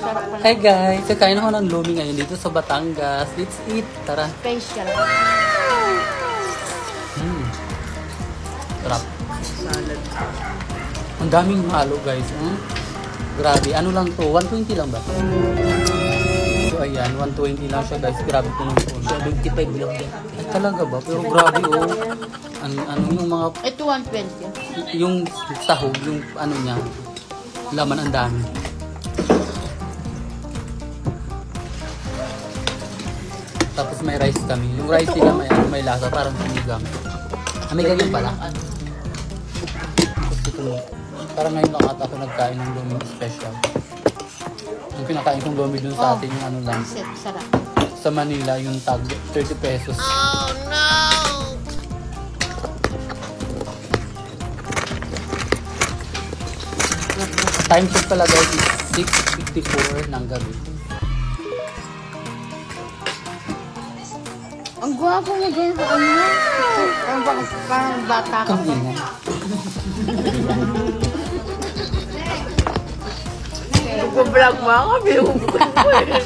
Sarap pala. Hi guys! Kakain ako ng lumi ngayon dito sa Batangas. Let's eat! Tara! Special. Sarap. Salad. Ang daming halo guys. Grabe. Ano lang to? 120 lang ba? So ayan, 120 lang siya guys. Grabe po nung phone. 75 lang yan. Ay, talaga ba? Pero grabe oh. Ano yung mga... Ito 120. Yung sahog, yung ano niya. Laman ang dami. Tapos may rice kami. Yung rice nila may lasa. Parang sinigang. May ganyan pala. Parang ngayon lang ata ako nagkain ng Lomi special. Yung kinakain kong Lomi dun sa atin yung ano lang. Sarap. Sa Manila yung tag 30 pesos. Oh no! Time check pala guys is 6:54 ng gabi. Ang gwapo niya din sa ano. Parang bata ka. Ang ingay. Nag-vlog mo ako, binubukan ko eh.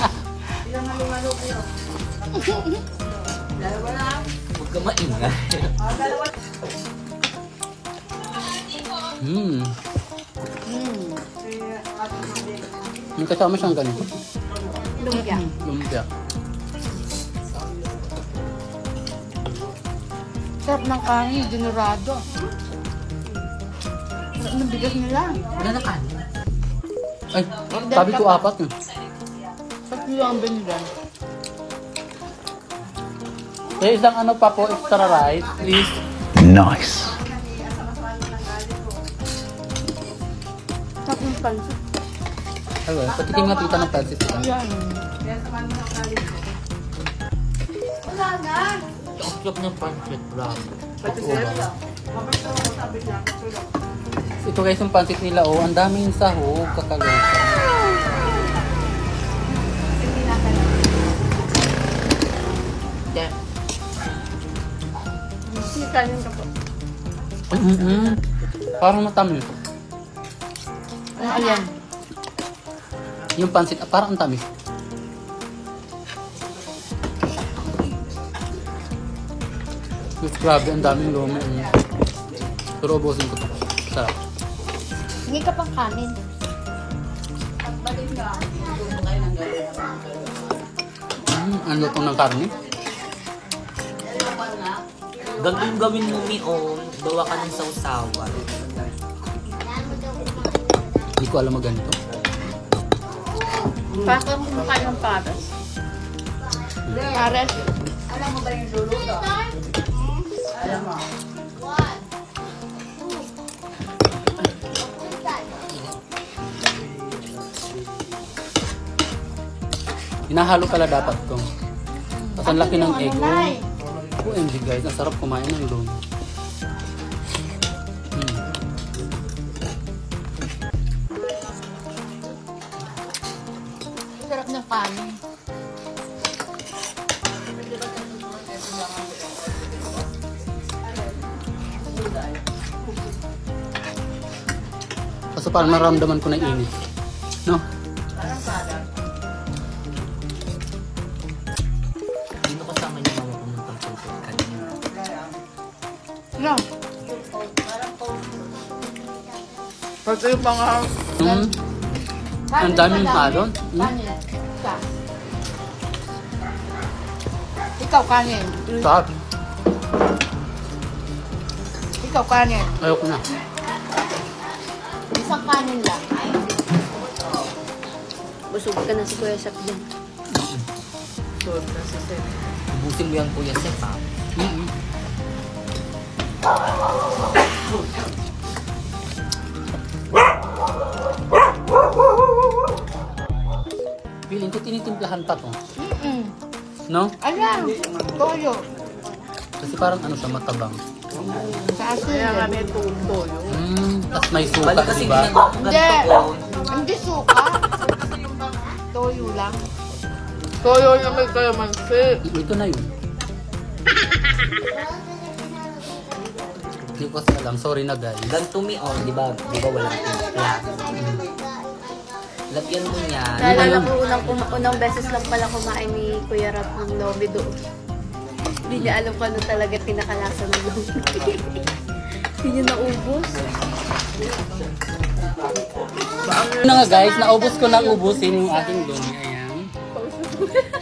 Huwag ka maingay. Yung kasama siyang ganito. Lumpia. Lumpia. Sarap ng kanin, dinurado. Sarap ng bigas nila. Wala na kanin. Ay, sabi ko 4 eh. Tatlo ang binigan. Kaya isang ano pa po, extra rice, please. Nice. Sarap ng pansit. Ay, well, patikim nga tita ng pansit. Yan. Ang sarap ng pancit, bravo. Ito guys yung pansit nila oh, ang daming sahog, kakaloka. Yeah. Kanin ka po. Parang matamis. Ayan. Yung pansit, parang ang tamis. Mas grabe, ang daming lumi. Pero ubusin ko to. Sarap. Hindi ka pang kanin. Ano itong ng karne? Ganito yung gawin mo ni Om, bawa ka ng sausawan. Hindi ko alam mo ganito. Parang kumakain ng pares. Pares. Alam mo ba yung luluto? Alam mo? Hinahalo pala dapat to. Tapos ang laki ng egg. OMG guys, ang sarap kumain ng doon. Sarap ng kanin. Kasi parang naramdaman ko na init. No? Dito kasama niya mama pumuntang pulpot kanina. No. Pati yung mga... Ang daming halon. Kanin. Isa. Ikaw kanin. Sarap. Ikaw kanin. Ayoko na. Isang kanin lang. Busog ka na si Kuya Sap dyan. Ubusin mo yan Kuya Sep ha. Feeling ko tinitimplahan pa to. Mm-mm. No? Alam. Toyo. Kasi parang ano siya, matabang. Sa asin. Kaya kami toyo. Tapos may suka, Balik kasi diba? ginagawa ko Hindi. ganito ko. Hindi suka. Toyo lang. Toyo yung may kalamansi. Ito na yun. Hindi ko kasi alam. Sorry na guys. Ganito mi on, di ba walang timpla? Lagyan mo niyan. Naalala ko unang beses lang pala kumain ni Kuya Rap ng lomi doon. Hindi niya alam kung ano talaga pinakalasa ng lomi. Hindi niya naubos. Ano nga guys, naubos ko na ubusin yung aking lomi. Ayan.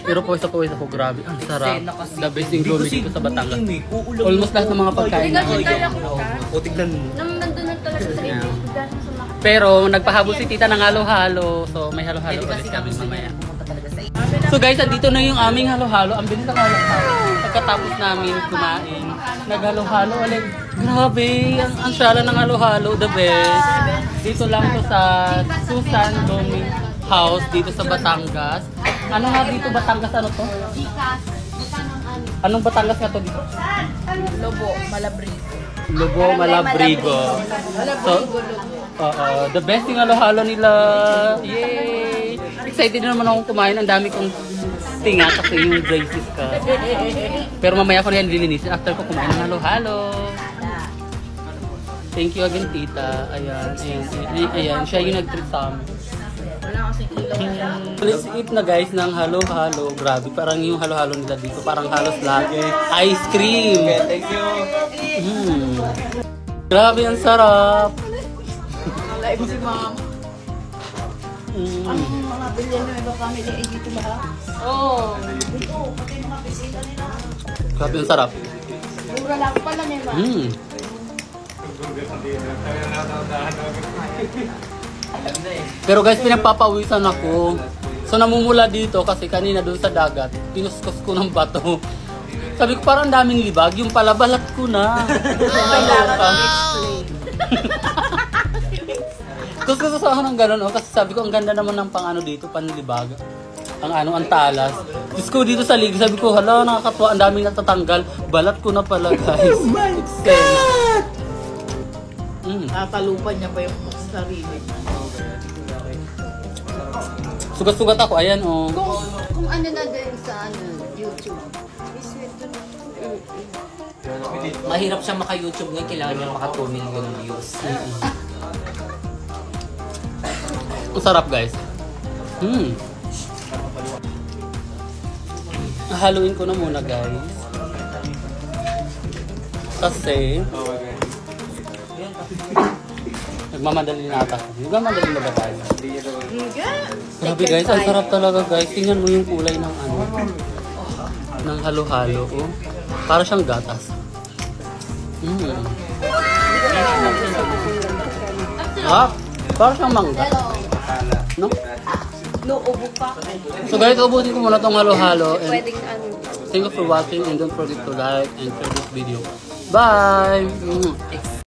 Pero pawis ako, grabe. Ang sarap. The best yung lomi dito sa Batangas. Almost lahat ng mga pagkain na. O, tignan mo. Nang nandun na talaga sa inyo, Pero nagpahabol si tita ng halo-halo. So may halo-halo ulit kami mamaya. So guys, andito na yung aming halo-halo. Ang bilis ng halo-halo. Pagkatapos namin kumain, naghalo-halo ulit. Grabe, ang sala ng halo-halo, the best. Dito lang to sa Susan Lomi House dito sa Batangas. Ano nga dito Batangas, ano to? Anong Batangas nga to dito? Lobo, Malabrigo. Lobo Malabrigo. So, the best yung halo-halo nila. Yay! Excited na naman akong kumain. Ang dami kong tinga kasi yung dry ka. Pero mamaya ko na yan lilinisin after ko kumain ng halo-halo. Thank you again, tita. Ayan. Siya yung nag-treat sa amin. Let's eat na guys ng halo-halo. Grabe, parang yung halo-halo nila dito. Parang halos lahat. Ice cream! Thank you. Grabe, ang sarap! Live si ma'am. Ang mga bilyan ng iba family ay dito lahat. Oo. Dito, pati mga bisita nila. Grabe, ang sarap. Mura lang pala may ba? Pero guys, pinagpapawisan ako. So namumula dito kasi kanina doon sa dagat, pinuskos ko ng bato. Sabi ko parang daming libag, yung pala balat ko na. Gusto sa ako ng gano'n, kasi sabi ko ang ganda naman ng pang ano dito, panlibag. Ang talas. Diyos ko dito sa lig, sabi ko hala nakakatuwa, ang daming natatanggal. Balat ko na pala guys. Oh my God! Natalupan niya pa yung sarili. Sugat-sugat ako, ayan oh. Kung ano na din sa YouTube. Mahirap siya maka-YouTube ngayon. Kailangan niya maka 2 million views. Ang sarap guys. Haluin ko na muna guys. Kasi nagmamadali na ata. Nagmamadali na ba tayo? Grabe guys, ang sarap talaga guys. Tingnan mo yung kulay ng ano. Ng halo-halo. Oh. Para siyang gatas. Para siyang mangga. No? Ubo pa. So guys, ubusin ko muna tong halo-halo. And Pwedeng ano. thank you for watching and don't forget to like and share this video. Bye!